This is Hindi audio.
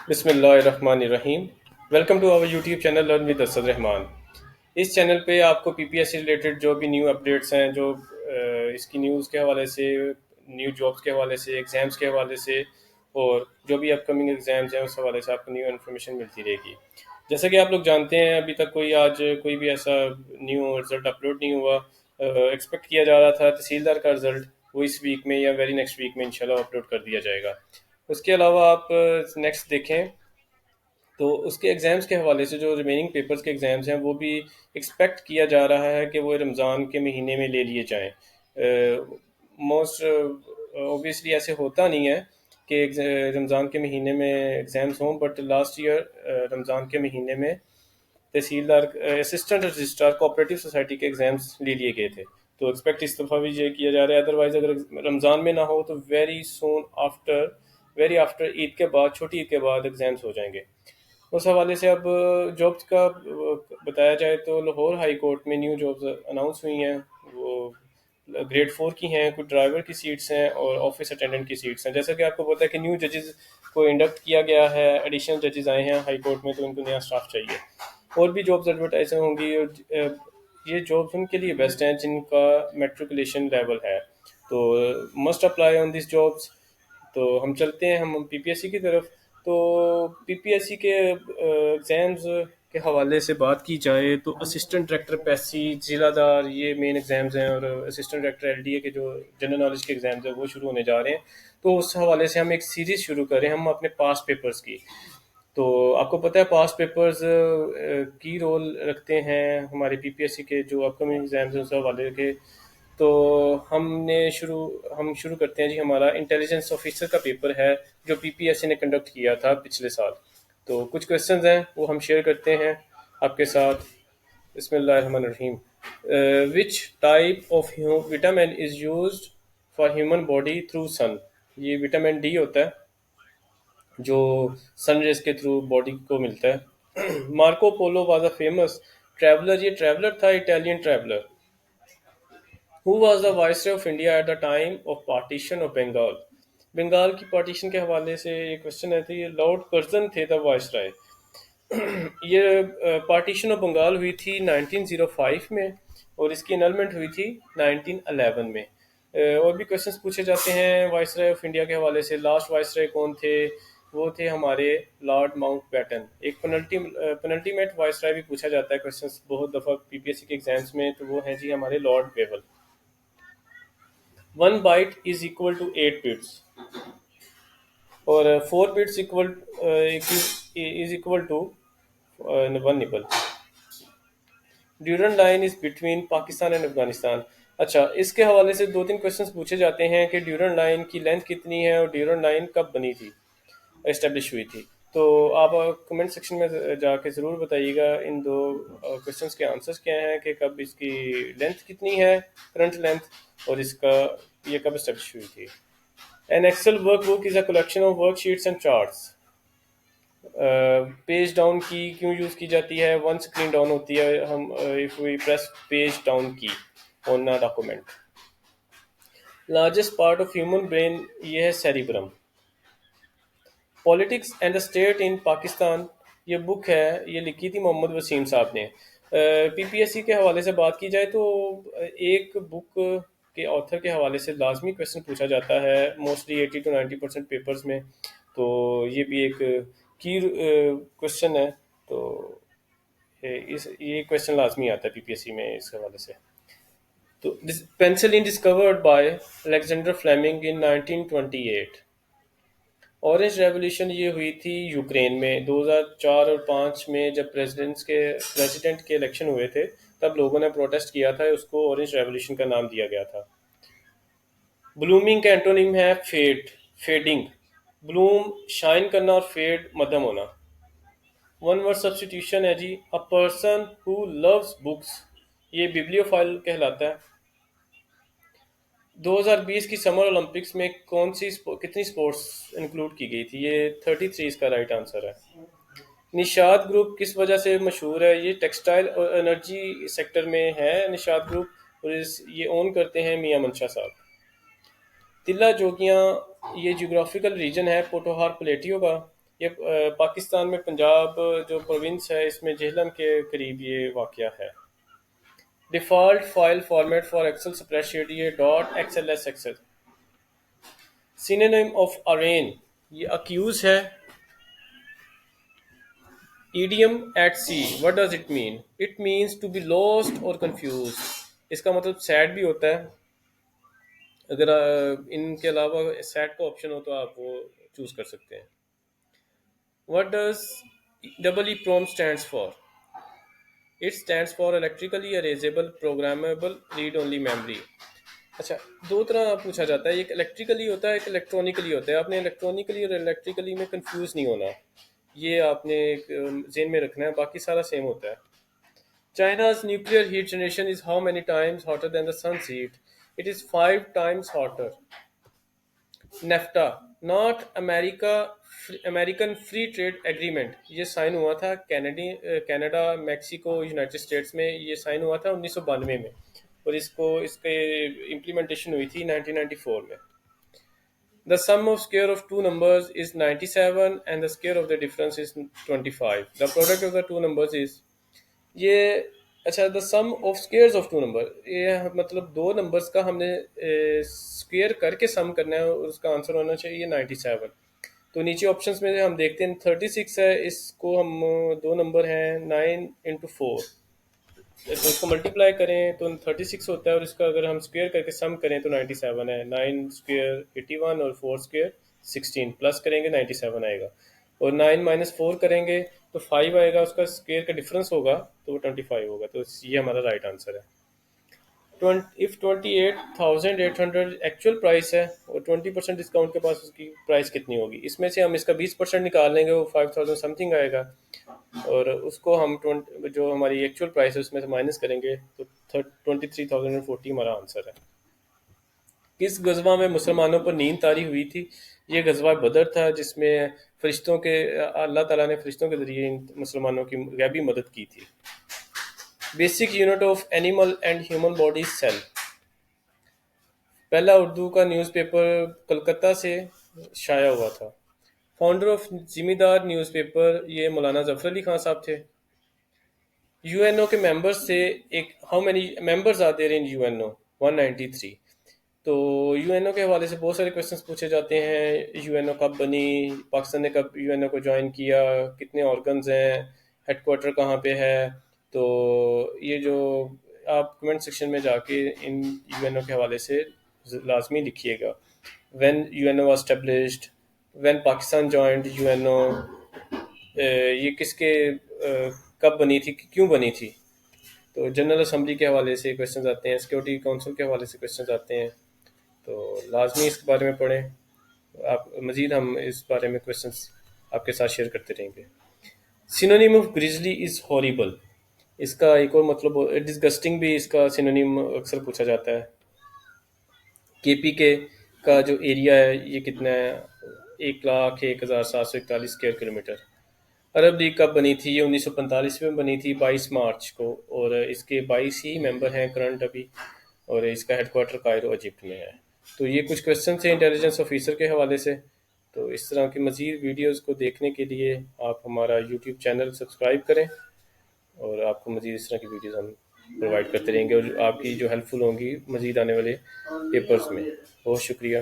बिस्मिल्लाहिर्रहमानिर्रहीम। Welcome to our YouTube channel learn with Asad Rahman. इस चैनल पे आपको पीपीएससी रिलेटेड जो भी न्यू अपडेट्स हैं, जो इसकी न्यूज़ के हवाले से, न्यू जॉब्स के हवाले से, एग्ज़ाम्स के हवाले से और जो भी अपकमिंग एग्ज़ाम्स हैं उस हवाले से आपको न्यू इन्फॉर्मेशन मिलती रहेगी। जैसा कि आप लोग जानते हैं, अभी तक कोई भी ऐसा न्यू रिज़ल्ट अपलोड नहीं हुआ। एक्सपेक्ट किया जा रहा था तहसीलदार का रिज़ल्ट वो इस वीक में या वेरी नेक्स्ट वीक में इंशाल्लाह अपलोड कर दिया जाएगा। उसके अलावा आप नेक्स्ट देखें तो उसके एग्ज़ाम्स के हवाले से जो रिमेनिंग पेपर्स के एग्ज़ाम्स हैं वो भी एक्सपेक्ट किया जा रहा है कि वो रमज़ान के महीने में ले लिए जाएं। मोस्ट ऑब्वियसली ऐसे होता नहीं है कि रमज़ान के महीने में एग्ज़ाम्स हों, बट लास्ट ईयर रमज़ान के महीने में तहसीलदार असिस्टेंट रजिस्ट्रार कोऑपरेटिव सोसाइटी के एग्ज़ाम्स ले लिए गए थे। तो एक्सपेक्ट इस दफ़ा भी ये किया जा रहा है। अदरवाइज़ अगर रमज़ान में ना हो तो वेरी आफ्टर ईद के बाद, छोटी ईद के बाद एग्ज़ाम्स हो जाएंगे। उस हवाले से अब जॉब्स का बताया जाए तो लाहौर हाई कोर्ट में न्यू जॉब्स अनाउंस हुई हैं। वो ग्रेड 4 की हैं, कुछ ड्राइवर की सीट्स हैं और ऑफिस अटेंडेंट की सीट्स हैं। जैसा कि आपको पता है कि न्यू जजेस को इंडक्ट किया गया है, एडिशनल जजेस आए हैं हाई कोर्ट में, तो उनको नया स्टाफ चाहिए। और भी जॉब्स एडवर्टाइज होंगी और ये जॉब्स उनके लिए बेस्ट हैं जिनका मेट्रिकुलेशन लेवल है। तो must apply on this jobs. तो हम चलते हैं हम पीपीएससी की तरफ। तो पीपीएससी के एग्ज़ाम्स के हवाले से बात की जाए तो असिस्टेंट डायरेक्टर पैसी, जिलादार, ये मेन एग्ज़ाम्स हैं और असिस्टेंट डायरेक्टर एलडीए के जो जनरल नॉलेज के एग्ज़ाम्स हैं वो शुरू होने जा रहे हैं। तो उस हवाले से हम एक सीरीज़ शुरू करें हम अपने पास पेपर्स की। तो आपको पता है पास पेपर्स की रोल रखते हैं हमारे पीपीएससी के जो अपकमिंग एग्जाम्स हैं उस हवाले के। तो हम शुरू करते हैं जी। हमारा इंटेलिजेंस ऑफिसर का पेपर है जो पीपीएससी ने कंडक्ट किया था पिछले साल। तो कुछ क्वेश्चंस हैं वो हम शेयर करते हैं आपके साथ। बिस्मिल्लाहिर्रहमानिर्रहीम। Which type of vitamin is used for human body through sun? ये विटामिन डी होता है जो सन रेज के थ्रू बॉडी को मिलता है। Marco Polo was a famous traveller. ये ट्रैवलर था, Italian traveller. Who was the viceroy of India at the time of partition of Bengal? Bengal की पार्टीशन के हवाले से ये क्वेश्चन है। तो ये लॉर्ड कर्जन थे द वाइसरॉय। ये पार्टीशन ऑफ बंगाल हुई थी 1905 में और इसकी एनलमेंट हुई थी 1911 में। और भी क्वेश्चंस पूछे जाते हैं वाइसरॉय ऑफ इंडिया के हवाले से। लास्ट वाइसरॉय कौन थे? वो थे हमारे लॉर्ड माउंटबेटन। एक पेनल्टीमेट वाइसरॉय भी पूछा जाता है क्वेश्चंस बहुत दफ़ा पीपीएससी के एग्जाम्स में, तो वो है जी हमारे lord Wavell. 1 byte is equal to 8 bits और 4 bits is equal to 1 nibble. Durand line is between Pakistan and Afghanistan. अच्छा, इसके हवाले से दो तीन क्वेश्चंस पूछे जाते हैं कि ड्यूरन लाइन की लेंथ कितनी है और ड्यूरन लाइन कब बनी थी, एस्टेब्लिश हुई थी। तो आप कमेंट सेक्शन में जाके ज़रूर बताइएगा इन दो क्वेश्चंस के आंसर्स क्या हैं कि कब इसकी लेंथ कितनी है, करंट लेंथ, और इसका ये कब एस्टेब्लिश हुई थी। An Excel workbook is a collection of worksheets and charts. Page down की क्यों यूज़ की जाती है? वन स्क्रीन डाउन होती है हम if we press page down key on a document. Largest part of human brain ये है cerebrum. Politics and the state in Pakistan, ये बुक है, ये लिखी थी मोहम्मद वसीम साहब ने। पीपीएससी के हवाले से बात की जाए तो एक बुक के ऑथर के हवाले से लाजमी क्वेश्चन पूछा जाता है मोस्टली 80 to 90% पेपर्स में। तो ये भी एक की क्वेश्चन है। तो ये क्वेश्चन लाजमी आता है पीपीएससी में इस हवाले से। तो penicillin discovered by Alexander Fleming in 1928। Orange revolution ये हुई थी यूक्रेन में 2004 और 5 में, जब प्रेसिडेंट के इलेक्शन हुए थे तब लोगों ने प्रोटेस्ट किया था, उसको ऑरेंज रेवोल्यूशन का नाम दिया गया था। ब्लूमिंग का एंटोनिम है फेडिंग। ब्लूम शाइन करना और फेड मध्यम होना। वन वर्ड सब्सटीट्यूशन है जी, a person who loves books, ये बिब्लियोफाइल कहलाता है। 2020 की समर ओलंपिक्स में कितनी स्पोर्ट्स इंक्लूड की गई थी? ये 33 इसका राइट आंसर है। निषाद ग्रुप किस वजह से मशहूर है? ये टेक्सटाइल और एनर्जी सेक्टर में है निषाद ग्रुप, और ये ओन करते हैं मियां मंशा साहब। तिल्ला जोगियां ये जियोग्राफिकल रीजन है पोटोहार प्लेटियो का। ये पाकिस्तान में पंजाब जो प्रोविंस है इसमें जेहलम के करीब ये वाक़या है। Default file format for Excel spreadsheet ये dot XLS Excel. Synonym of arraign ये अक्यूज है। Idiom at sea what does it mean? It means to be lost और कंफ्यूज। इसका मतलब सैड भी होता है। अगर इनके अलावा सैड का ऑप्शन हो तो आप वो चूज कर सकते हैं। What does double E PROM stands for? It stands for electrically erasable programmable read only memory. अच्छा, दो तरह पूछा जाता है, एक इलेक्ट्रिकली होता है, एक इलेक्ट्रॉनिकली होता है। आपने इलेक्ट्रॉनिकली और इलेक्ट्रिकली में कंफ्यूज नहीं होना, ये आपने एक जेन में रखना है, बाकी सारा सेम होता है। China's nuclear heat generation is how many times hotter than the sun's heat? It is 5 times hotter. NAFTA, not America American free trade agreement, ये साइन हुआ था कनाडा, मैक्सिको, यूनाइटेड स्टेट्स में। ये साइन हुआ था 1992 में और इसके इम्प्लीमेंटेशन हुई थी 1994 में। The sum of square of two numbers is 97 and the square of the difference is 25. The product of the two numbers is ये। अच्छा, the sum of squares of two number, ये मतलब दो नंबर्स का हमने स्क्वेयर करके सम करना है और उसका आंसर होना चाहिए 97। तो नीचे ऑप्शंस में हम देखते हैं 36 है, इसको हम दो नंबर हैं 9 × 4, तो इसको मल्टीप्लाई करें तो 36 होता है और इसका अगर हम स्क्वेयर करके सम करें तो 97 है। 9 स्क्वेयर 81 और 4 स्क्वेयर 16, प्लस करेंगे 97 आएगा। और 9 - 4 करेंगे तो 5 आएगा, उसका स्क्वेयर का डिफरेंस होगा तो वो 25 होगा। तो ये हमारा राइट आंसर है। इफ 28,800 एक्चुअल प्राइस है और 20% डिस्काउंट के पास उसकी प्राइस कितनी होगी? इसमें से हम इसका 20% निकाल लेंगे, वो 5000 समथिंग आएगा और उसको हम जो हमारी एक्चुअल प्राइस है उसमें से माइनस करेंगे तो 23,040 हमारा आंसर है। किस गजवा में मुसलमानों पर नींद तारी हुई थी? ये गजवा बदर था जिसमें फरिश्तों के अल्लाह ताला ने फरिश्तों के जरिए इन मुसलमानों की गैबी मदद की थी। Basic unit of animal and human body cell. पहला उर्दू का न्यूज़पेपर कलकत्ता से शाया हुआ था। फाउंडर ऑफ जिम्मेदार न्यूज़पेपर ये मौलाना जफर अली खान साहब थे। यूएनओ के मेंबर्स से एक how many members are there in UNO? 193। तो यूएनओ के हवाले से बहुत सारे क्वेश्चंस पूछे जाते हैं। यूएनओ कब बनी, पाकिस्तान ने कब यूएनओ को ज्वाइन किया, कितने ऑर्गन्स हैं, हेडक्वार्टर कहाँ पे है। तो ये जो आप कमेंट सेक्शन में जाके इन यूएनओ के हवाले से लाजमी लिखिएगा। When UNO was established, when Pakistan joined UNO, ये किसके कब बनी थी, क्यों बनी थी। तो जनरल असम्बली के हवाले से क्वेश्चंस आते हैं, सिक्योरिटी काउंसिल के हवाले से क्वेश्चंस आते हैं। तो लाजमी इसके बारे में पढ़ें। आप मज़ीद हम इस बारे में क्वेश्चंस आपके साथ शेयर करते रहेंगे। Synonym of grizzly is horrible, इसका एक और मतलब डिस्गस्टिंग भी इसका सिनोनिम अक्सर पूछा जाता है। केपी के का जो एरिया है ये कितना है? 1,01,741 स्क्वायर किलोमीटर। अरब लीग कब बनी थी? ये 1945 में बनी थी 22 मार्च को और इसके 22 ही मेंबर हैं करंट अभी और इसका हेडक्वार्टर कायरो इजिप्ट में है। तो ये कुछ क्वेश्चन थे इंटेलिजेंस ऑफिसर के हवाले से। तो इस तरह की मज़ीद वीडियोस को देखने के लिए आप हमारा यूट्यूब चैनल सब्सक्राइब करें और आपको मज़ीद इस तरह की वीडियोस हम प्रोवाइड करते रहेंगे और आपकी जो हेल्पफुल होंगी मज़ीद आने वाले पेपर्स में। बहुत शुक्रिया।